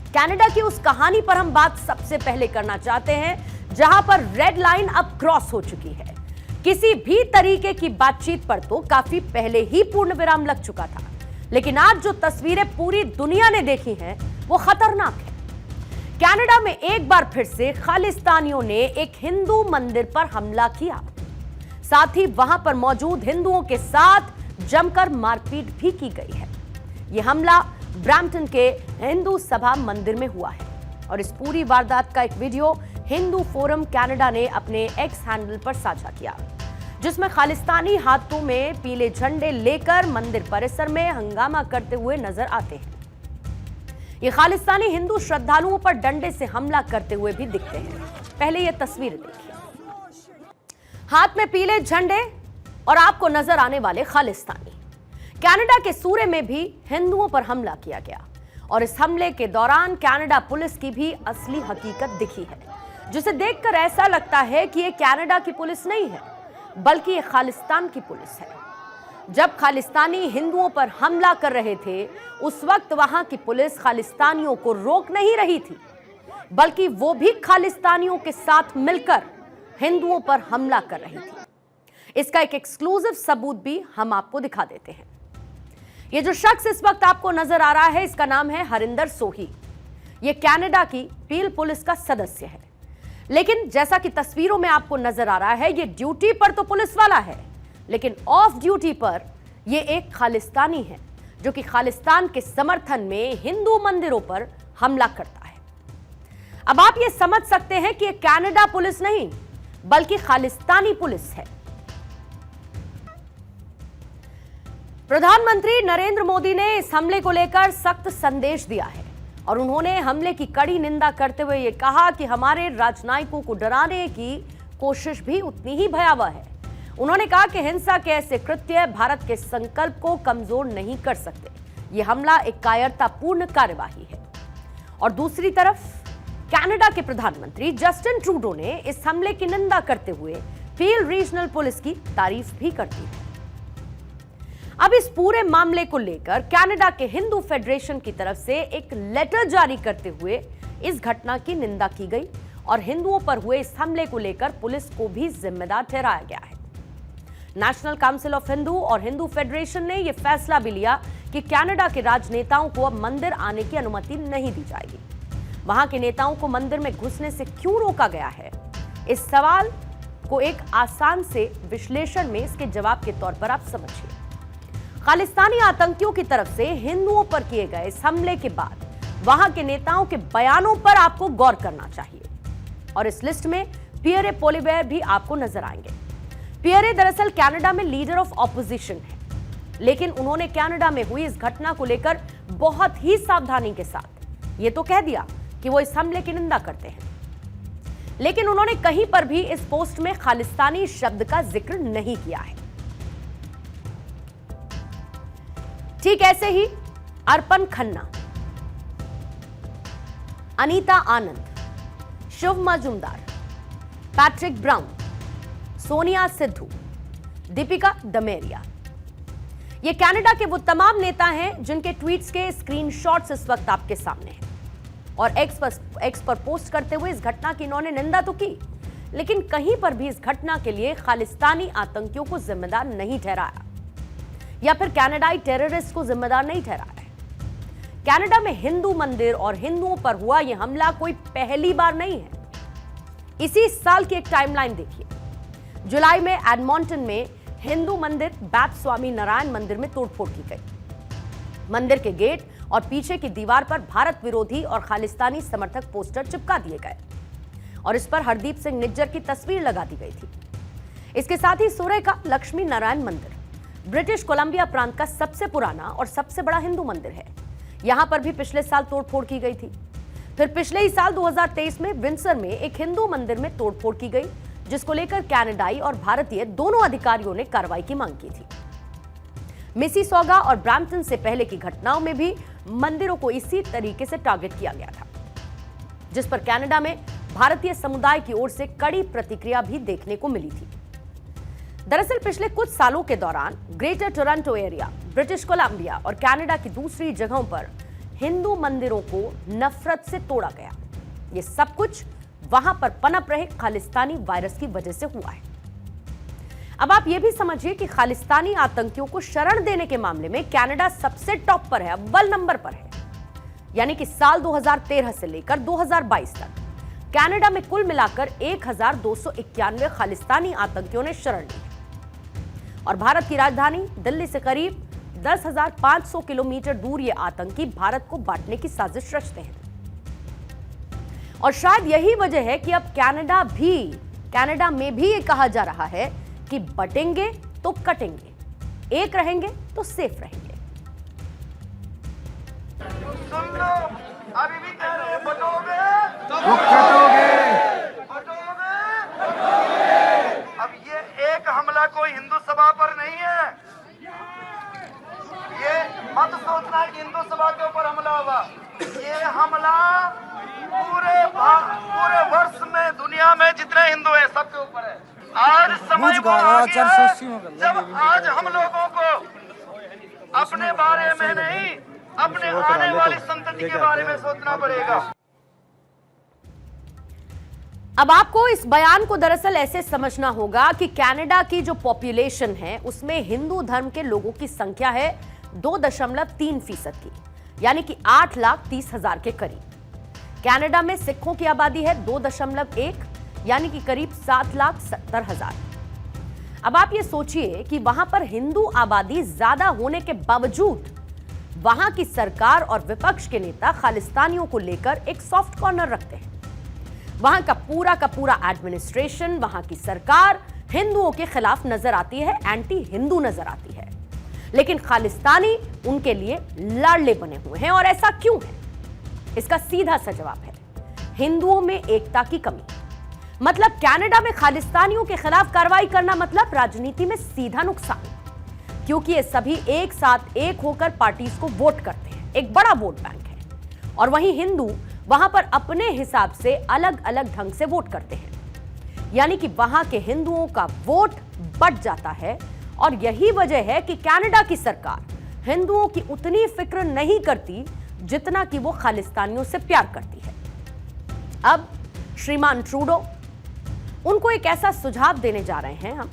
Canada की उस कहानी पर हम बात सबसे पहले करना चाहते हैं जहां पर रेड लाइन अब क्रॉस हो चुकी है। किसी भी तरीके की बातचीत पर तो काफी पहले ही पूर्ण विराम लग चुका था, लेकिन आज जो तस्वीरें पूरी दुनिया ने देखी हैं वो खतरनाक है। कनाडा में एक बार फिर से खालिस्तानियों ने एक हिंदू मंदिर पर हमला किया, साथ ही वहां पर मौजूद हिंदुओं के साथ जमकर मारपीट भी की गई है। यह हमला ब्रैम्पटन के हिंदू सभा मंदिर में हुआ है और इस पूरी वारदात का एक वीडियो हिंदू फोरम कनाडा ने अपने एक्स हैंडल पर साझा किया, जिसमें खालिस्तानी हाथों में पीले झंडे लेकर मंदिर परिसर में हंगामा करते हुए नजर आते हैं। ये खालिस्तानी हिंदू श्रद्धालुओं पर डंडे से हमला करते हुए भी दिखते हैं। पहले ये तस्वीर देखिए, हाथ में पीले झंडे और आपको नजर आने वाले खालिस्तानी। कनाडा के सूरे में भी हिंदुओं पर हमला किया गया और इस हमले के दौरान कनाडा पुलिस की भी असली हकीकत दिखी है, जिसे देखकर ऐसा लगता है कि ये कनाडा की पुलिस नहीं है बल्कि ये खालिस्तान की पुलिस है। जब खालिस्तानी हिंदुओं पर हमला कर रहे थे उस वक्त वहां की पुलिस खालिस्तानियों को रोक नहीं रही थी, बल्कि वो भी खालिस्तानियों के साथ मिलकर हिंदुओं पर हमला कर रही थी। इसका एक एक्सक्लूसिव सबूत भी हम आपको दिखा देते हैं। ये जो शख्स इस वक्त आपको नजर आ रहा है, इसका नाम है हरिंदर सोही। ये कनाडा की पील पुलिस का सदस्य है, लेकिन जैसा कि तस्वीरों में आपको नजर आ रहा है, ये ड्यूटी पर तो पुलिस वाला है, लेकिन ऑफ ड्यूटी पर ये एक खालिस्तानी है जो कि खालिस्तान के समर्थन में हिंदू मंदिरों पर हमला करता है। अब आप ये समझ सकते हैं कि ये कनाडा पुलिस नहीं बल्कि खालिस्तानी पुलिस है। प्रधानमंत्री नरेंद्र मोदी ने इस हमले को लेकर सख्त संदेश दिया है और उन्होंने हमले की कड़ी निंदा करते हुए यह कहा कि हमारे राजनयिकों को डराने की कोशिश भी उतनी ही भयावह है। उन्होंने कहा कि हिंसा के ऐसे कृत्य भारत के संकल्प को कमजोर नहीं कर सकते। यह हमला एक कायरतापूर्ण कार्यवाही है। और दूसरी तरफ कनाडा के प्रधानमंत्री जस्टिन ट्रूडो ने इस हमले की निंदा करते हुए पील रीजनल पुलिस की तारीफ भी कर दी है। अब इस पूरे मामले को लेकर कनाडा के हिंदू फेडरेशन की तरफ से एक लेटर जारी करते हुए इस घटना की निंदा की गई और हिंदुओं पर हुए इस हमले को लेकर पुलिस को भी जिम्मेदार ठहराया गया है। नेशनल काउंसिल ऑफ हिंदू और हिंदू फेडरेशन ने यह फैसला भी लिया कि कनाडा के राजनेताओं को अब मंदिर आने की अनुमति नहीं दी जाएगी। वहां के नेताओं को मंदिर में घुसने से क्यों रोका गया है, इस सवाल को एक आसान से विश्लेषण में इसके जवाब के तौर पर आप समझिए। खालिस्तानी आतंकियों की तरफ से हिंदुओं पर किए गए इस हमले के बाद वहां के नेताओं के बयानों पर आपको गौर करना चाहिए और इस लिस्ट में पियरे पोलिवेयर भी आपको नजर आएंगे। पियरे दरअसल कनाडा में लीडर ऑफ ऑपोजिशन है, लेकिन उन्होंने कनाडा में हुई इस घटना को लेकर बहुत ही सावधानी के साथ ये तो कह दिया कि वो इस हमले की निंदा करते हैं, लेकिन उन्होंने कहीं पर भी इस पोस्ट में खालिस्तानी शब्द का जिक्र नहीं किया है। ठीक ऐसे ही अर्पण खन्ना, अनीता आनंद, शिव मजूमदार, पैट्रिक ब्राउन, सोनिया सिद्धू, दीपिका दमेरिया, ये कनाडा के वो तमाम नेता हैं जिनके ट्वीट्स के स्क्रीनशॉट्स इस वक्त आपके सामने हैं और एक्स पर पोस्ट करते हुए इस घटना की इन्होंने निंदा तो की, लेकिन कहीं पर भी इस घटना के लिए खालिस्तानी आतंकियों को जिम्मेदार नहीं ठहराया या फिर कनाडाई टेररिस्ट को जिम्मेदार नहीं ठहराया है। कनाडा में हिंदू मंदिर और हिंदुओं पर हुआ यह हमला कोई पहली बार नहीं है। इसी साल की एक टाइमलाइन देखिए। जुलाई में एडमॉन्टन में हिंदू मंदिर बैत स्वामी नारायण मंदिर में तोड़फोड़ की गई। मंदिर के गेट और पीछे की दीवार पर भारत विरोधी और खालिस्तानी समर्थक पोस्टर चिपका दिए गए और इस पर हरदीप सिंह निज्जर की तस्वीर लगा दी गई थी। इसके साथ ही सूर्य का लक्ष्मी नारायण मंदिर ब्रिटिश कोलंबिया प्रांत का सबसे पुराना और सबसे बड़ा हिंदू मंदिर है। यहां पर भी पिछले साल तोड़फोड़ की गई थी। फिर पिछले ही साल 2023 में विंडसर में एक हिंदू मंदिर में तोड़फोड़ की गई, जिसको लेकर कनाडाई और भारतीय दोनों अधिकारियों ने कार्रवाई की मांग की थी। मिसिसॉगा और ब्रैम्पटन से पहले की घटनाओं में भी मंदिरों को इसी तरीके से टारगेट किया गया था, जिस पर कनाडा में भारतीय समुदाय की ओर से कड़ी प्रतिक्रिया भी देखने को मिली थी। दरअसल पिछले कुछ सालों के दौरान greater Toronto area, British Columbia और कनाडा की दूसरी जगहों पर हिंदू मंदिरों को नफरत से तोड़ा गया। ये सब कुछ वहां पर पनप रहे खालिस्तानी वायरस की वजह से हुआ है। अब आप ये भी समझिए कि खालिस्तानी आतंकियों को शरण देने के मामले में कनाडा सबसे टॉप पर है, अव्वल नंबर पर है। यानी कि साल 2013 से लेकर 2022 तक कनाडा में कुल मिलाकर 1291 खालिस्तानी आतंकियों ने शरण ली है। और भारत की राजधानी दिल्ली से करीब 10,500 किलोमीटर दूर ये आतंकी भारत को बांटने की साजिश रचते हैं। और शायद यही वजह है कि अब कनाडा में भी ये कहा जा रहा है कि बटेंगे तो कटेंगे, एक रहेंगे तो सेफ रहेंगे। सुन लो, अभी भी कह रहे हैं बटोगे तो कटोगे। अब ये एक हमला कोई हिंदू सभा पर नहीं है। ये मत सोचना कि हिंदू सभा के ऊपर हमला हुआ। ये हमला पूरे वर्ष में दुनिया में जितने हिंदू हैं सबके ऊपर है। आज समय वो आ गया जब आज हम लोगों को अपने बारे में नहीं, अपने आने वाली संतति के बारे में सोचना पड़ेगा। अब आपको इस बयान को दरअसल ऐसे समझना होगा कि कनाडा की जो पॉपुलेशन है उसमें हिंदू धर्म के लोगों की संख्या है 2.3% की, यानी कि 8,30,000 के करीब। कनाडा में सिखों की आबादी है 2.1, यानी कि करीब 7,70,000। अब आप ये सोचिए कि वहां पर हिंदू आबादी ज्यादा होने के बावजूद वहां की सरकार और विपक्ष के नेता खालिस्तानियों को लेकर एक सॉफ्ट कॉर्नर रखते हैं। वहां का पूरा एडमिनिस्ट्रेशन, वहां की सरकार हिंदुओं के खिलाफ नजर आती है, एंटी हिंदू नजर आती है। लेकिन खालिस्तानी उनके लिए लाडले बने हुए हैं। और ऐसा क्यों है? इसका सीधा सा जवाब है हिंदुओं में एकता की कमी। मतलब कनाडा में खालिस्तानियों के खिलाफ कार्रवाई करना मतलब राजनीति में सीधा नुकसान, क्योंकि ये सभी एक साथ एक होकर पार्टीज को वोट करते हैं, एक बड़ा वोट बैंक है। और वहीं हिंदू वहां पर अपने हिसाब से अलग अलग ढंग से वोट करते हैं, यानी कि वहां के हिंदुओं का वोट बढ़ जाता है। और यही वजह है कि कनाडा की सरकार हिंदुओं की उतनी फिक्र नहीं करती जितना कि वो खालिस्तानियों से प्यार करती है। अब श्रीमान ट्रूडो उनको एक ऐसा सुझाव देने जा रहे हैं हम,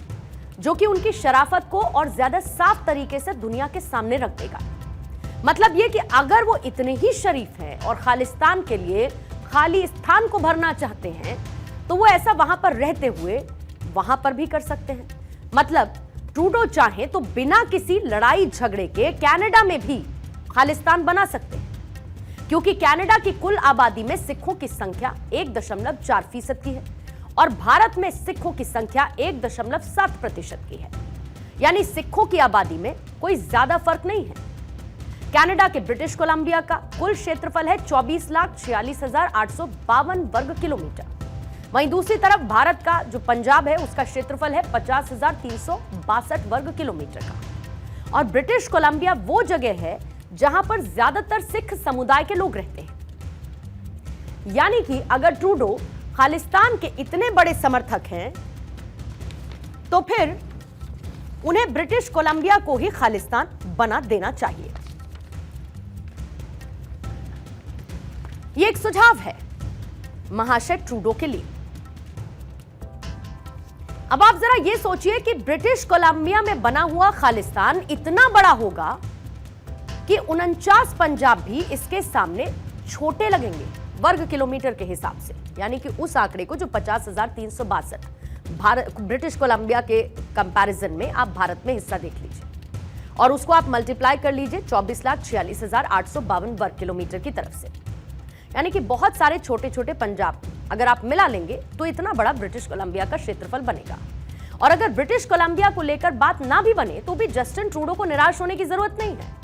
जो कि उनकी शराफत को और ज्यादा साफ तरीके से दुनिया के सामने रख देगा। मतलब यह कि अगर वो इतने ही शरीफ हैं और खालिस्तान के लिए खाली स्थान को भरना चाहते हैं, तो वो ऐसा वहां पर रहते हुए वहां पर भी कर सकते हैं। मतलब ट्रूडो चाहे तो बिना किसी लड़ाई झगड़े के कनाडा में भी खालिस्तान बना सकते हैं, क्योंकि कनाडा की कुल आबादी में सिखों की संख्या 1.4% की है और भारत में सिखों की संख्या 1.7% की है। यानी सिखों की आबादी में कोई ज्यादा फर्क नहीं है। कनाडा के ब्रिटिश कोलंबिया का कुल क्षेत्रफल है 24,46,852 वर्ग किलोमीटर। वहीं दूसरी तरफ भारत का जो पंजाब है उसका क्षेत्रफल है 50,362 वर्ग किलोमीटर का। और ब्रिटिश कोलंबिया वो जगह है जहां पर ज्यादातर सिख समुदाय के लोग रहते हैं। यानी कि अगर ट्रूडो खालिस्तान के इतने बड़े समर्थक हैं, तो फिर उन्हें ब्रिटिश कोलंबिया को ही खालिस्तान बना देना चाहिए। यह एक सुझाव है महाशय ट्रूडो के लिए। अब आप जरा यह सोचिए कि ब्रिटिश कोलंबिया में बना हुआ खालिस्तान इतना बड़ा होगा कि 49 पंजाब भी इसके सामने छोटे लगेंगे वर्ग किलोमीटर के हिसाब से। यानी कि उस आंकड़े को जो 50,362 भारत ब्रिटिश कोलंबिया के कंपैरिजन में आप भारत में हिस्सा देख लीजिए और उसको आप मल्टीप्लाई कर लीजिए 24,46,852 वर्ग किलोमीटर की तरफ से। यानी कि बहुत सारे छोटे छोटे पंजाब अगर आप मिला लेंगे तो इतना बड़ा ब्रिटिश कोलंबिया का क्षेत्रफल बनेगा। और अगर ब्रिटिश कोलंबिया को लेकर बात ना भी बने तो भी जस्टिन ट्रूडो को निराश होने की जरूरत नहीं है।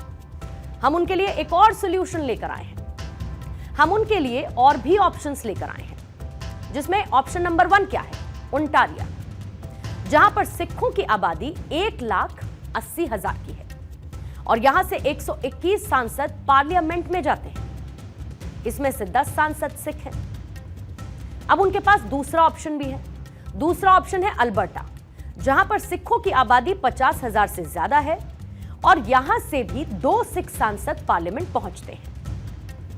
हम उनके लिए एक और सॉल्यूशन लेकर आए हैं। हम उनके लिए और भी ऑप्शंस लेकर आए हैं, जिसमें ऑप्शन नंबर 1 क्या है? ओंटारियो, जहां पर सिखों की आबादी 1,80,000 की है और यहां से 121 सांसद पार्लियामेंट में जाते हैं। इसमें से 10 सांसद सिख हैं। अब उनके पास दूसरा ऑप्शन भी है। दूसरा ऑप्शन है अल्बर्टा, जहां पर सिखों की आबादी 50,000 से ज्यादा है और यहां से भी 2 सिख सांसद पार्लियामेंट पहुंचते हैं।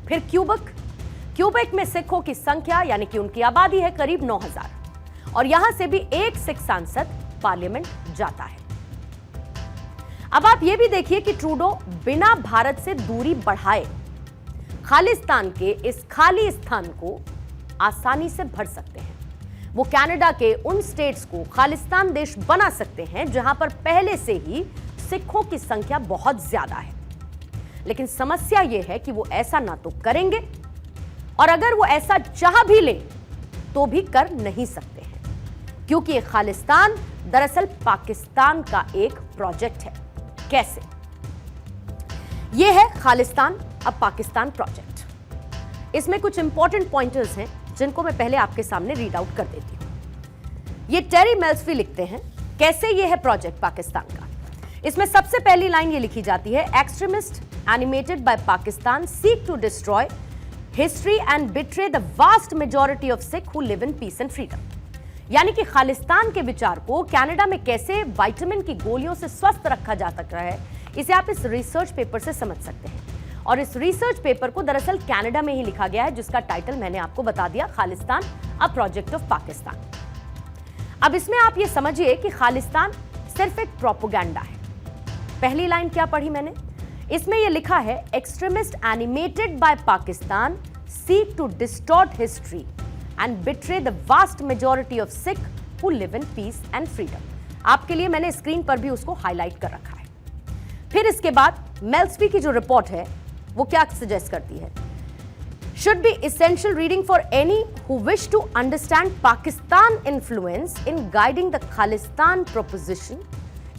फिर क्यूबेक में सिखों की संख्या यानी कि उनकी आबादी है करीब 9,000 और यहां से भी एक सिख सांसद पार्लियामेंट जाता है। अब आप यह भी देखिए कि ट्रूडो बिना भारत से दूरी बढ़ाए खालिस्तान के इस खाली स्थान को आसानी से भर सकते हैं। वो कनाडा के उन स्टेट्स को खालिस्तान देश बना सकते हैं जहां पर पहले से ही सिखों की संख्या बहुत ज्यादा है। लेकिन समस्या यह है कि वो ऐसा ना तो करेंगे और अगर वो ऐसा चाह भी ले तो भी कर नहीं सकते हैं, क्योंकि खालिस्तान दरअसल पाकिस्तान का एक प्रोजेक्ट है। कैसे? यह है खालिस्तान अब पाकिस्तान प्रोजेक्ट। इसमें कुछ इंपॉर्टेंट पॉइंटर्स हैं जिनको मैं पहले आपके सामने रीड आउट कर देती हूं। ये टेरी मेल्सवी लिखते हैं कैसे यह है प्रोजेक्ट पाकिस्तान का। इसमें सबसे पहली लाइन ये लिखी जाती है, extremist animated by Pakistan seek to destroy history and betray the vast majority of Sikh who live in peace and freedom. यानी कि खालिस्तान के विचार को कनाडा में कैसे विटामिन की गोलियों से स्वस्थ रखा जा सकता है, इसे आप इस रिसर्च पेपर से समझ सकते हैं। और इस रिसर्च पेपर को दरअसल कनाडा में ही लिखा गया है, जिसका टाइटल मैंने आपको बता दिया, Khalistan a project of Pakistan. अब इसमें आप ये समझिए कि खालिस्तान सिर्फ एक प्रोपेगेंडा है। पहली लाइन क्या पढ़ी मैंने? इसमें यह लिखा है, extremist animated by Pakistan seek to distort history and betray the vast majority of Sikh who live in peace and freedom. आपके लिए मैंने स्क्रीन पर भी उसको हाईलाइट कर रखा है। फिर इसके बाद मेल्सवी की जो रिपोर्ट है वो क्या सजेस्ट करती है? Should be essential reading for any who wish to understand Pakistan influence in guiding the Khalistan proposition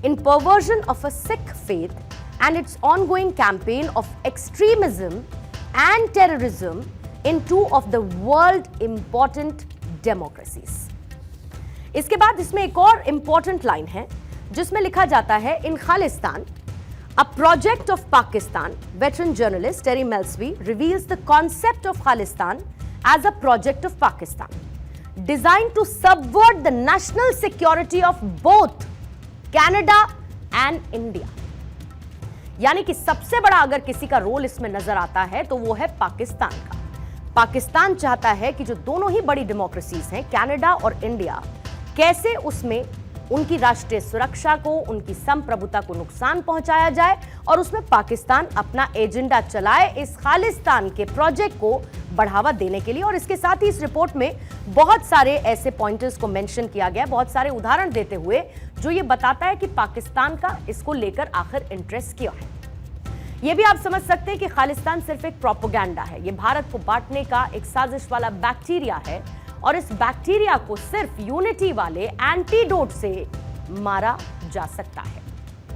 in perversion of a Sikh faith and its ongoing campaign of extremism and terrorism in two of the world important democracies. इसके बाद इसमें एक और important line है जिसमें लिखा जाता है, in Khalistan, a project of Pakistan, veteran journalist Terry Melsby reveals the concept of Khalistan as a project of Pakistan designed to subvert the national security of both Canada and India. यानी कि सबसे बड़ा अगर किसी का role इसमें नजर आता है तो वो है पाकिस्तान का। पाकिस्तान चाहता है कि जो दोनों ही बड़ी डेमोक्रेसीज हैं, कनाडा और इंडिया, कैसे उसमें उनकी राष्ट्रीय सुरक्षा को, उनकी संप्रभुता को नुकसान पहुंचाया जाए और उसमें पाकिस्तान अपना एजेंडा चलाए इस खालिस्तान के प्रोजेक्ट को बढ़ावा देने के लिए। और इसके साथ ही इस रिपोर्ट में बहुत सारे ऐसे पॉइंटर्स को मेंशन किया गया, बहुत सारे उदाहरण देते हुए, जो ये बताता है कि पाकिस्तान का इसको लेकर आखिर इंटरेस्ट क्या है। ये भी आप समझ सकते हैं कि खालिस्तान सिर्फ एक प्रोपेगेंडा है, ये भारत को बांटने का एक साजिश वाला बैक्टीरिया है और इस बैक्टीरिया को सिर्फ यूनिटी वाले एंटीडोट से मारा जा सकता है।